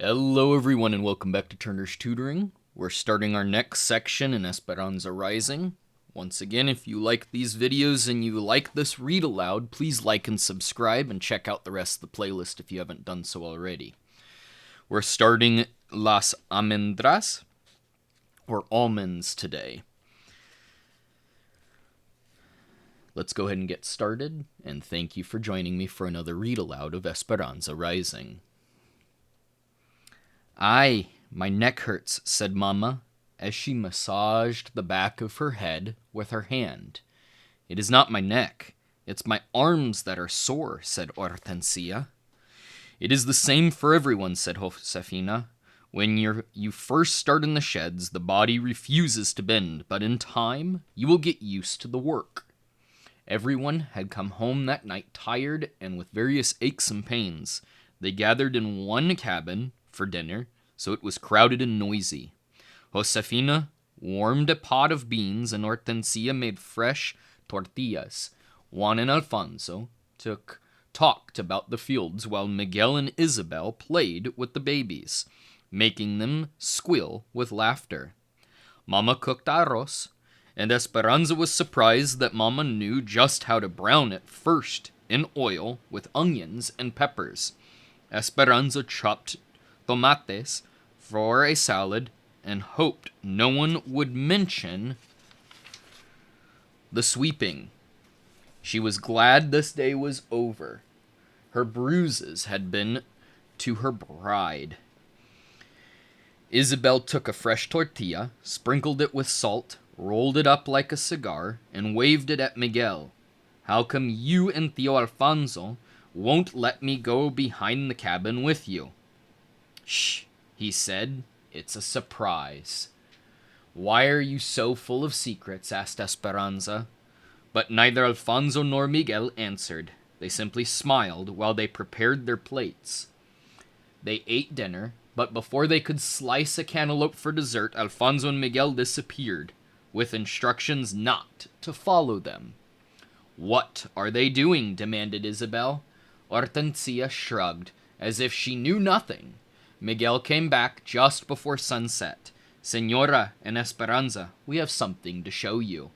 Hello everyone and welcome back to Turner's Tutoring. We're starting our next section in Esperanza Rising. Once again, if you like these videos and you like this read aloud, please like and subscribe and check out the rest of the playlist if you haven't done so already. We're starting Las Almendras, or almonds, today. Let's go ahead and get started, and thank you for joining me for another read aloud of Esperanza Rising. "Ay, my neck hurts," said Mamma, as she massaged the back of her head with her hand. "It is not my neck, it's my arms that are sore," said Hortensia. "It is the same for everyone," said Josefina. "When you first start in the sheds, the body refuses to bend, but in time, you will get used to the work." Everyone had come home that night tired and with various aches and pains. They gathered in one cabin for dinner, so it was crowded and noisy. Josefina warmed a pot of beans and Hortensia made fresh tortillas. Juan and Alfonso talked about the fields while Miguel and Isabel played with the babies, making them squeal with laughter. Mama cooked arroz, and Esperanza was surprised that Mama knew just how to brown it first in oil with onions and peppers. Esperanza chopped tomates for a salad and hoped no one would mention the sweeping. She was glad this day was over. Her bruises had been to her bride. Isabel took a fresh tortilla, sprinkled it with salt, rolled it up like a cigar, and waved it at Miguel. "How come you and Tio Alfonso won't let me go behind the cabin with you?" "Shh," he said. "It's a surprise." "Why are you so full of secrets?" asked Esperanza. But neither Alfonso nor Miguel answered. They simply smiled while they prepared their plates. They ate dinner, but before they could slice a cantaloupe for dessert, Alfonso and Miguel disappeared, with instructions not to follow them. "What are they doing?" demanded Isabel. Hortensia shrugged, as if she knew nothing. Miguel came back just before sunset. "Senora and Esperanza, we have something to show you."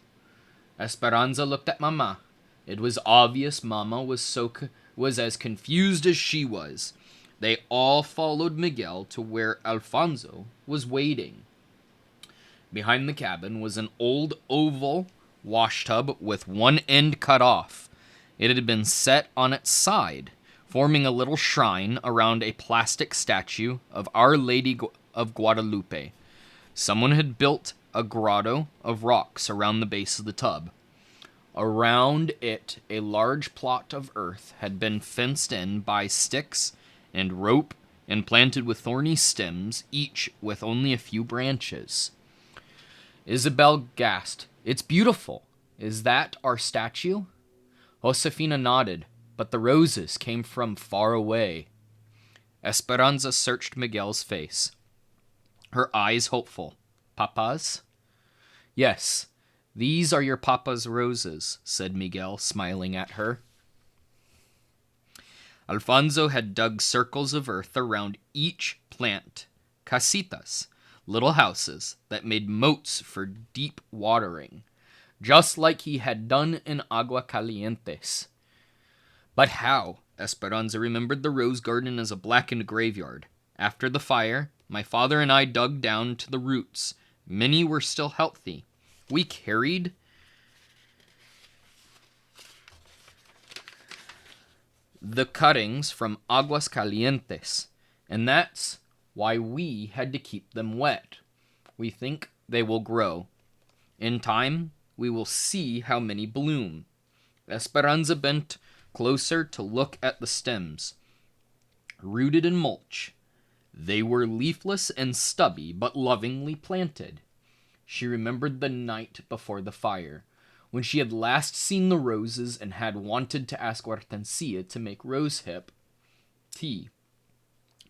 Esperanza looked at Mama. It was obvious Mama was as confused as she was. They all followed Miguel to where Alfonso was waiting. Behind the cabin was an old oval washtub with one end cut off. It had been set on its side, forming a little shrine around a plastic statue of Our Lady of Guadalupe. Someone had built a grotto of rocks around the base of the tub. Around it, a large plot of earth had been fenced in by sticks and rope and planted with thorny stems, each with only a few branches. Isabel gasped, "It's beautiful. Is that our statue?" Josefina nodded, but the roses came from far away. Esperanza searched Miguel's face, her eyes hopeful. "Papa's?" "Yes, these are your papa's roses," said Miguel, smiling at her. Alfonso had dug circles of earth around each plant, casitas, little houses that made moats for deep watering, just like he had done in Aguascalientes. But how? Esperanza remembered the rose garden as a blackened graveyard. After the fire, my father and I dug down to the roots. Many were still healthy. We carried the cuttings from Aguascalientes, and that's why we had to keep them wet. We think they will grow. In time, we will see how many bloom." Esperanza bent closer to look at the stems, rooted in mulch. They were leafless and stubby, but lovingly planted. She remembered the night before the fire, when she had last seen the roses and had wanted to ask Hortensia to make rosehip tea.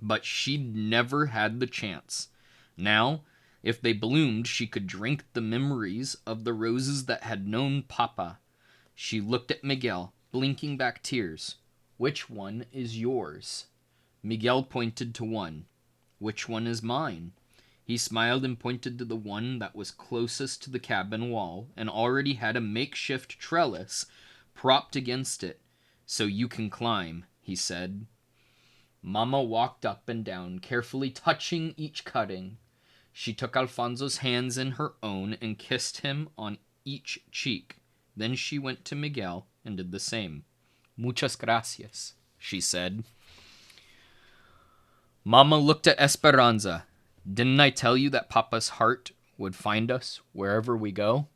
But she'd never had the chance. Now, if they bloomed, she could drink the memories of the roses that had known Papa. She looked at Miguel, blinking back tears. "Which one is yours?" Miguel pointed to one. Which one is mine?" He smiled and pointed to the one that was closest to the cabin wall and already had a makeshift trellis propped against it. "So you can climb," he said. Mama walked up and down, carefully touching each cutting. She took Alfonso's hands in her own and kissed him on each cheek. Then she went to Miguel and did the same. "Muchas gracias," she said. Mama looked at Esperanza. "Didn't I tell you that Papa's heart would find us wherever we go?"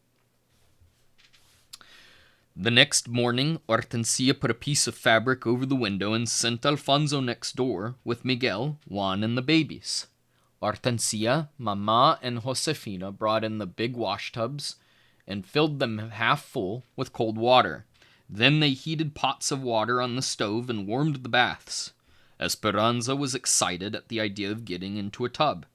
The next morning, Hortensia put a piece of fabric over the window and sent Alfonso next door with Miguel, Juan, and the babies. Hortensia, Mama, and Josefina brought in the big wash tubs and filled them half full with cold water. Then they heated pots of water on the stove and warmed the baths. Esperanza was excited at the idea of getting into a tub.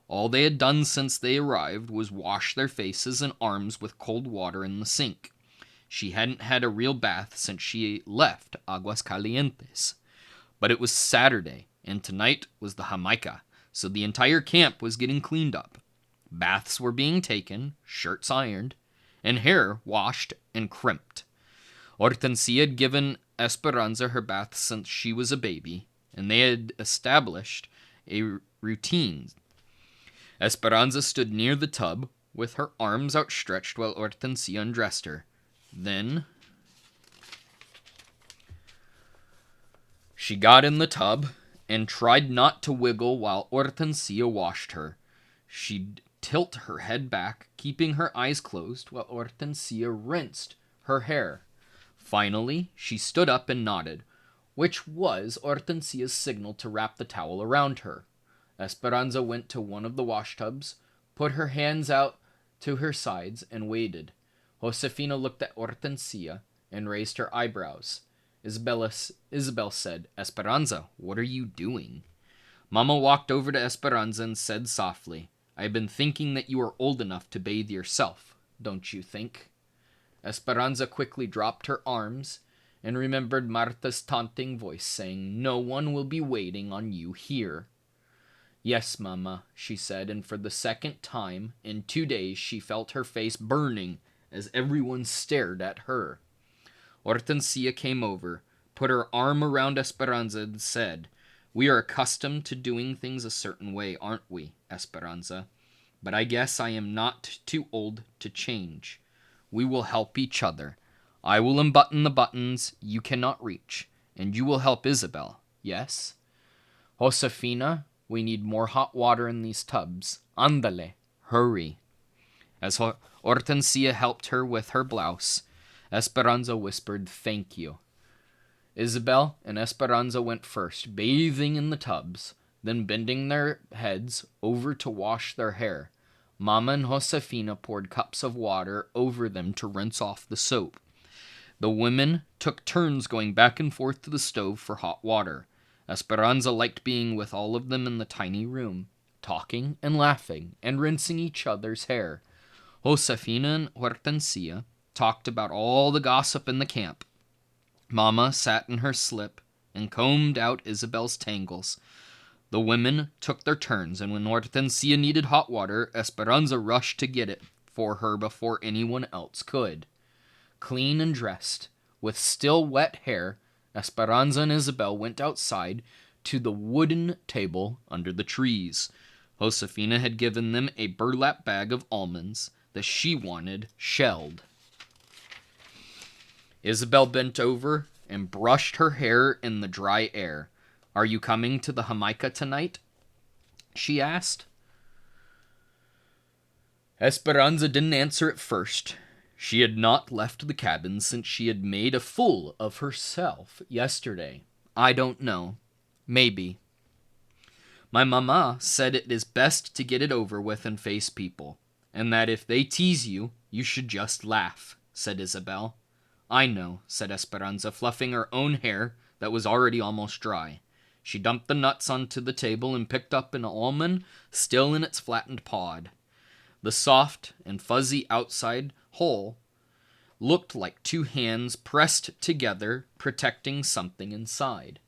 All they had done since they arrived was wash their faces and arms with cold water in the sink. She hadn't had a real bath since she left Aguascalientes. But it was Saturday, and tonight was the Jamaica, so the entire camp was getting cleaned up. Baths were being taken, shirts ironed, and hair washed and crimped. Hortensia had given Esperanza her bath since she was a baby, and they had established a routine. Esperanza stood near the tub with her arms outstretched while Hortensia undressed her. Then she got in the tub and tried not to wiggle while Hortensia washed her. She'd tilt her head back, keeping her eyes closed, while Hortensia rinsed her hair. Finally, she stood up and nodded, which was Hortensia's signal to wrap the towel around her. Esperanza went to one of the washtubs, put her hands out to her sides, and waited. Josefina looked at Hortensia and raised her eyebrows. Isabel said, "Esperanza, what are you doing?" Mama walked over to Esperanza and said softly, "I've been thinking that you are old enough to bathe yourself, don't you think?" Esperanza quickly dropped her arms and remembered Marta's taunting voice saying, "No one will be waiting on you here." "Yes, Mama," she said, and for the second time in 2 days she felt her face burning as everyone stared at her. Hortensia came over, put her arm around Esperanza and said, "We are accustomed to doing things a certain way, aren't we, Esperanza? But I guess I am not too old to change. We will help each other. I will unbutton the buttons you cannot reach, and you will help Isabel, yes? Josefina, we need more hot water in these tubs. Ándale, hurry." As Hortensia helped her with her blouse, Esperanza whispered, "Thank you." Isabel and Esperanza went first, bathing in the tubs, then bending their heads over to wash their hair. Mama and Josefina poured cups of water over them to rinse off the soap. The women took turns going back and forth to the stove for hot water. Esperanza liked being with all of them in the tiny room, talking and laughing and rinsing each other's hair. Josefina and Hortensia talked about all the gossip in the camp. Mama sat in her slip and combed out Isabel's tangles. The women took their turns, and when Hortensia needed hot water, Esperanza rushed to get it for her before anyone else could. Clean and dressed, with still wet hair, Esperanza and Isabel went outside to the wooden table under the trees. Josefina had given them a burlap bag of almonds that she wanted shelled. Isabel bent over and brushed her hair in the dry air. "Are you coming to the Jamaica tonight?" she asked. Esperanza didn't answer at first. She had not left the cabin since she had made a fool of herself yesterday. "I don't know. Maybe. My mama said it is best to get it over with and face people, and that if they tease you, you should just laugh," said Isabel. "I know," said Esperanza, fluffing her own hair that was already almost dry. She dumped the nuts onto the table and picked up an almond still in its flattened pod. The soft and fuzzy outside hole looked like two hands pressed together, protecting something inside.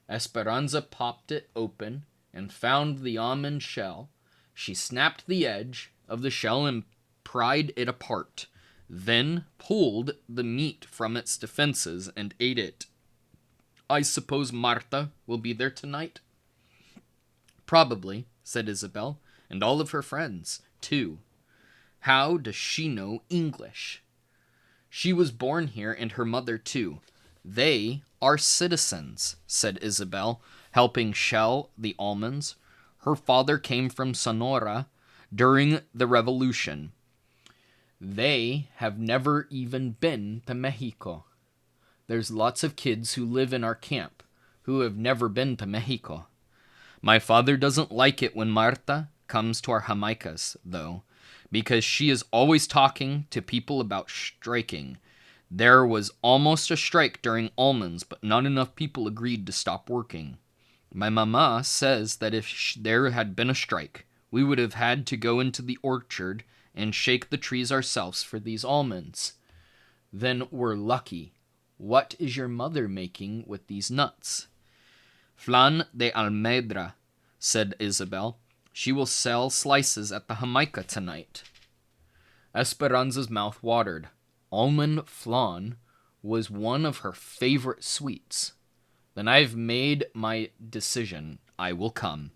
Esperanza popped it open and found the almond shell. She snapped the edge of the shell and pried it apart, then pulled the meat from its defenses and ate it. I suppose Marta will be there tonight? Probably, said Isabel, and all of her friends, too. How does she know English? She was born here, and her mother, too. They are citizens, said Isabel, helping shell the almonds. Her father came from Sonora during the revolution. They have never even been to Mexico. There's lots of kids who live in our camp who have never been to Mexico. My father doesn't like it when Marta comes to our Jamaicas, though, because she is always talking to people about striking. There was almost a strike during almonds, but not enough people agreed to stop working. My mama says that if there had been a strike, we would have had to go into the orchard and shake the trees ourselves for these almonds. Then we're lucky. What is your mother making with these nuts? Flan de almendra, said Isabel. She will sell slices at the Jamaica tonight. Esperanza's mouth watered. Almond flan was one of her favorite sweets. Then I've made my decision. I will come.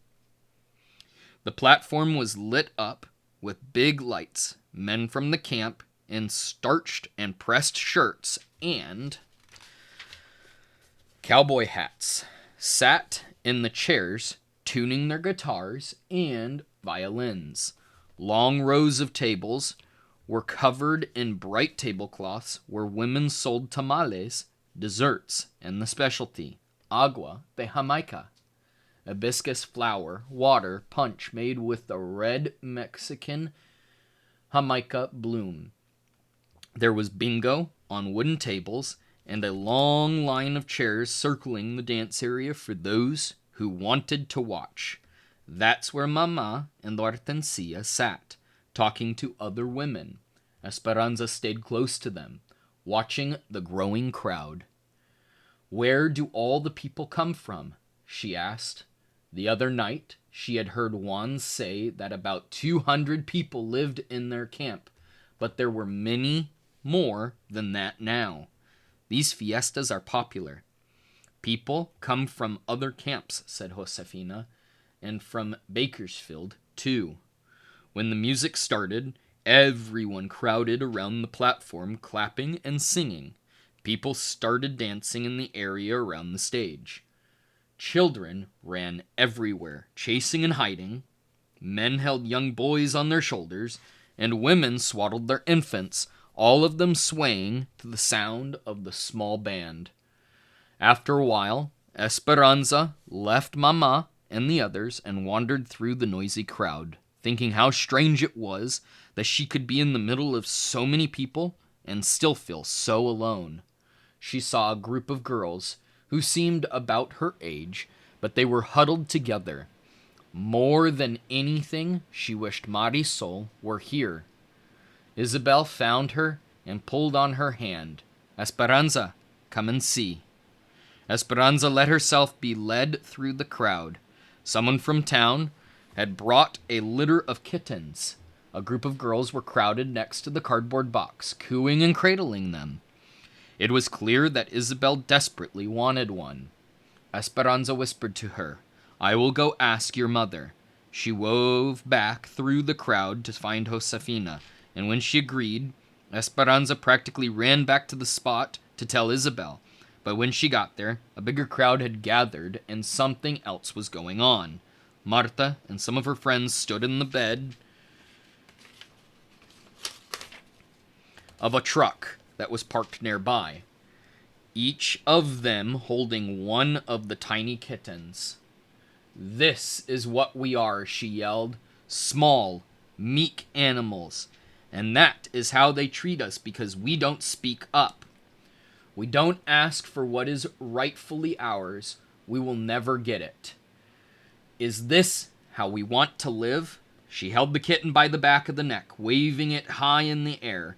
The platform was lit up with big lights. Men from the camp in starched and pressed shirts and cowboy hats sat in the chairs, tuning their guitars and violins. Long rows of tables were covered in bright tablecloths where women sold tamales, desserts, and the specialty, agua de Jamaica, hibiscus flower, water, punch made with the red Mexican Jamaica bloom. There was bingo on wooden tables and a long line of chairs circling the dance area for those who wanted to watch. That's where Mama and Hortensia sat, talking to other women. Esperanza stayed close to them, watching the growing crowd. Where do all the people come from? She asked. The other night, she had heard Juan say that about 200 people lived in their camp, but there were many more than that now. These fiestas are popular. People come from other camps, said Josefina, and from Bakersfield, too. When the music started, everyone crowded around the platform, clapping and singing. People started dancing in the area around the stage. Children ran everywhere, chasing and hiding. Men held young boys on their shoulders, and women swaddled their infants, all of them swaying to the sound of the small band. After a while, Esperanza left Mama and the others and wandered through the noisy crowd, thinking how strange it was that she could be in the middle of so many people and still feel so alone. She saw a group of girls who seemed about her age, but they were huddled together. More than anything, she wished Marisol were here. Isabel found her and pulled on her hand. Esperanza, come and see. Esperanza let herself be led through the crowd. Someone from town had brought a litter of kittens. A group of girls were crowded next to the cardboard box, cooing and cradling them. It was clear that Isabel desperately wanted one. Esperanza whispered to her, I will go ask your mother. She wove back through the crowd to find Josefina, and when she agreed, Esperanza practically ran back to the spot to tell Isabel. But when she got there, a bigger crowd had gathered and something else was going on. Marta and some of her friends stood in the bed of a truck that was parked nearby, each of them holding one of the tiny kittens. This is what we are, she yelled. Small, meek animals. And that is how they treat us because we don't speak up. We don't ask for what is rightfully ours. We will never get it. Is this how we want to live? She held the kitten by the back of the neck, waving it high in the air.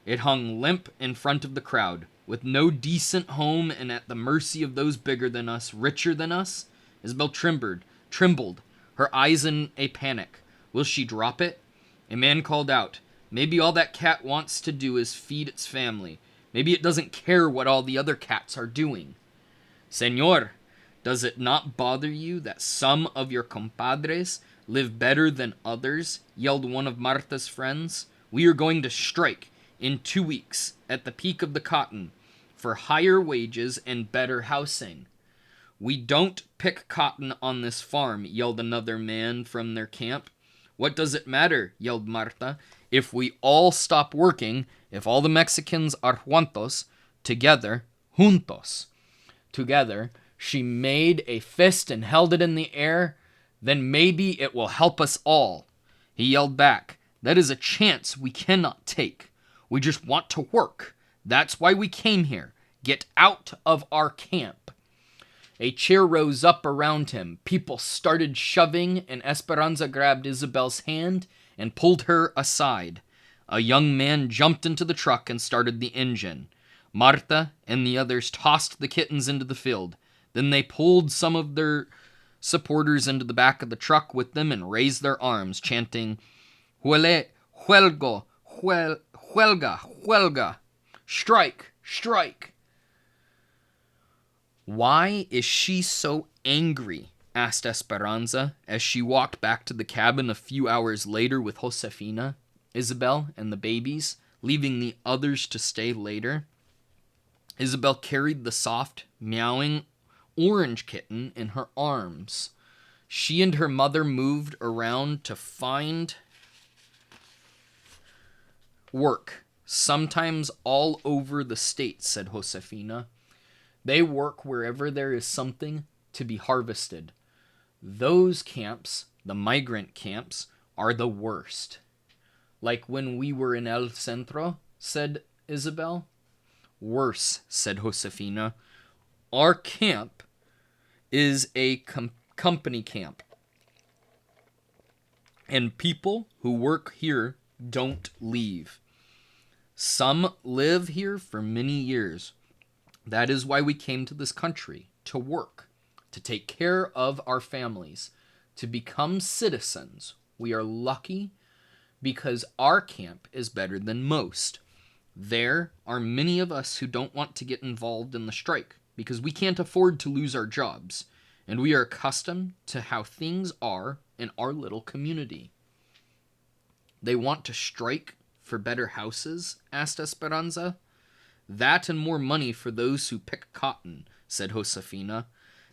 It hung limp in front of the crowd, with no decent home and at the mercy of those bigger than us, richer than us. Isabel trembled trembled, her eyes in a panic. Will she drop it? A man called out, maybe all that cat wants to do is feed its family. Maybe it doesn't care what all the other cats are doing. Señor, does it not bother you that some of your compadres live better than others? Yelled one of Marta's friends. We are going to strike in 2 weeks at the peak of the cotton for higher wages and better housing. We don't pick cotton on this farm, yelled another man from their camp. What does it matter, yelled Marta, if we all stop working, if all the Mexicans are juntos, together, she made a fist and held it in the air, then maybe it will help us all. He yelled back, that is a chance we cannot take. We just want to work. That's why we came here. Get out of our camp. A chair rose up around him. People started shoving, and Esperanza grabbed Isabel's hand and pulled her aside. A young man jumped into the truck and started the engine. Marta and the others tossed the kittens into the field. Then they pulled some of their supporters into the back of the truck with them and raised their arms, chanting, Huele, huelgo, huelga, huelga. Strike, strike. Why is she so angry? Asked Esperanza as she walked back to the cabin a few hours later with Josefina, Isabel, and the babies, leaving the others to stay later. Isabel carried the soft, meowing orange kitten in her arms. She and her mother moved around to find work, sometimes all over the state, said Josefina. They work wherever there is something to be harvested. Those camps, the migrant camps, are the worst. Like when we were in El Centro, said Isabel. Worse, said Josefina. Our camp is a company camp. And people who work here don't leave. Some live here for many years. That is why we came to this country, to work, to take care of our families, to become citizens. We are lucky because our camp is better than most. There are many of us who don't want to get involved in the strike because we can't afford to lose our jobs, and we are accustomed to how things are in our little community. They want to strike for better houses? Asked Esperanza. That and more money for those who pick cotton, said Josefina.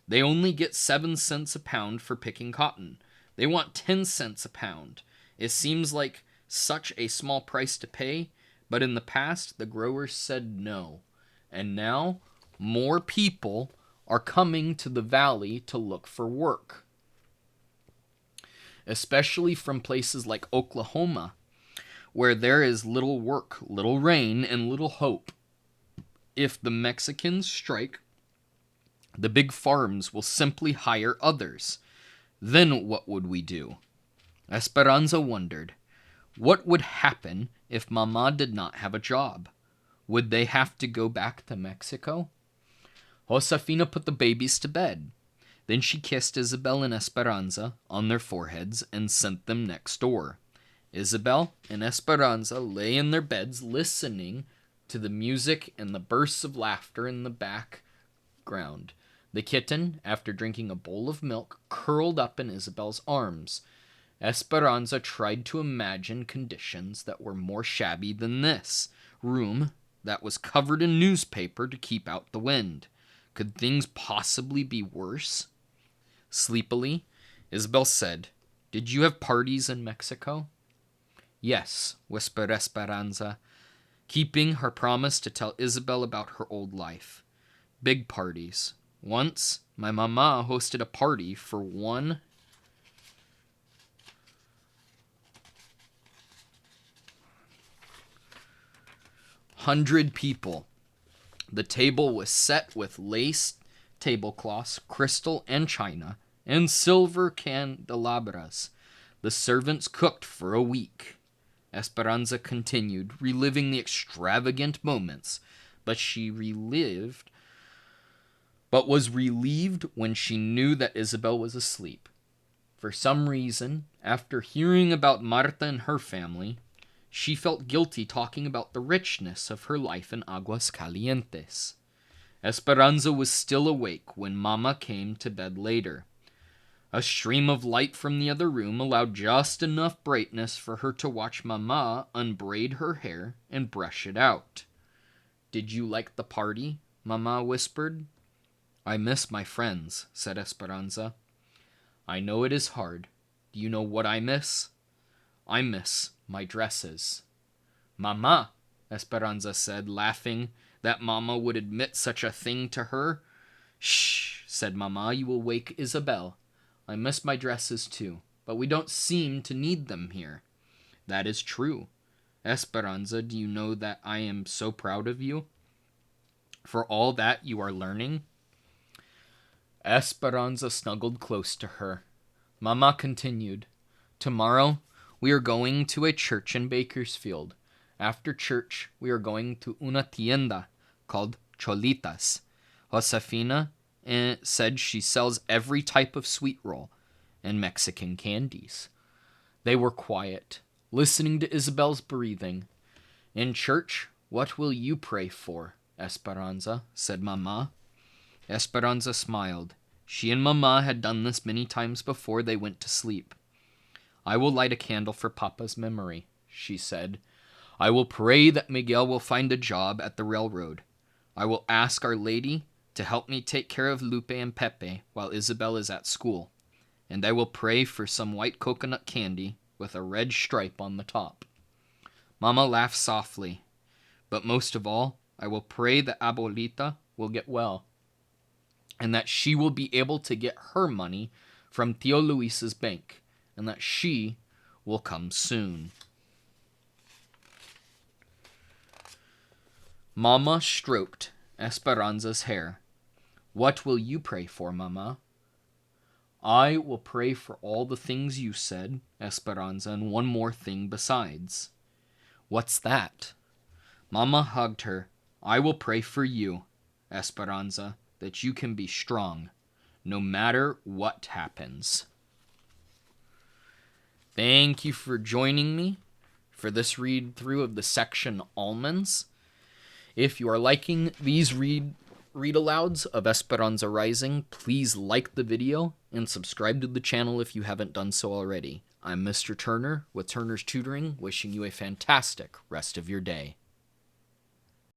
They only get 7 cents a pound for picking cotton. They want 10 cents a pound. It seems like such a small price to pay, but in the past the growers said no. And now more people are coming to the valley to look for work, especially from places like Oklahoma, where there is little work, little rain, and little hope. If the Mexicans strike, the big farms will simply hire others. Then what would we do? Esperanza wondered. What would happen if Mama did not have a job? Would they have to go back to Mexico? Josefina put the babies to bed. Then she kissed Isabel and Esperanza on their foreheads and sent them next door. Isabel and Esperanza lay in their beds listening to the music and the bursts of laughter in the background. The kitten, after drinking a bowl of milk, curled up in Isabel's arms. Esperanza tried to imagine conditions that were more shabby than this room that was covered in newspaper to keep out the wind. Could things possibly be worse? Sleepily, Isabel said, Did you have parties in Mexico? Yes, whispered Esperanza, keeping her promise to tell Isabel about her old life. Big parties. Once, my mama hosted a party for 100 people. The table was set with lace tablecloths, crystal and china, and silver candelabras. The servants cooked for a week. Esperanza continued, reliving the extravagant moments, but was relieved when she knew that Isabel was asleep. For some reason, after hearing about Marta and her family, she felt guilty talking about the richness of her life in Aguascalientes. Esperanza was still awake when Mama came to bed later. A stream of light from the other room allowed just enough brightness for her to watch Mama unbraid her hair and brush it out. "Did you like the party?" Mama whispered. "I miss my friends," said Esperanza. "I know it is hard. Do you know what I miss?" "I miss my dresses." "Mama," Esperanza said, laughing that Mama would admit such a thing to her. "Shh," said Mama, "you will wake Isabel. I miss my dresses too, but we don't seem to need them here." "That is true. Esperanza, do you know that I am so proud of you for all that you are learning?" Esperanza snuggled close to her. Mama continued, "Tomorrow we are going to a church in Bakersfield. After church, we are going to una tienda called Cholitas. Josefina said she sells every type of sweet roll and Mexican candies." They were quiet, listening to Isabel's breathing. "In church, what will you pray for, Esperanza?" said Mama. Esperanza smiled. She and Mama had done this many times before they went to sleep. "I will light a candle for Papa's memory," she said. "I will pray that Miguel will find a job at the railroad. I will ask Our Lady to help me take care of Lupe and Pepe while Isabel is at school. And I will pray for some white coconut candy with a red stripe on the top." Mama laughed softly. "But most of all, I will pray that Abuelita will get well, and that she will be able to get her money from Tio Luis's bank, and that she will come soon." Mama stroked Esperanza's hair. "What will you pray for, Mama?" "I will pray for all the things you said, Esperanza, and one more thing besides." "What's that?" Mama hugged her. "I will pray for you, Esperanza, that you can be strong, no matter what happens." Thank you for joining me for this read-through of the section Almonds. If you are liking these read-alouds of Esperanza Rising, please like the video and subscribe to the channel if you haven't done so already. I'm Mr. Turner with Turner's Tutoring, wishing you a fantastic rest of your day.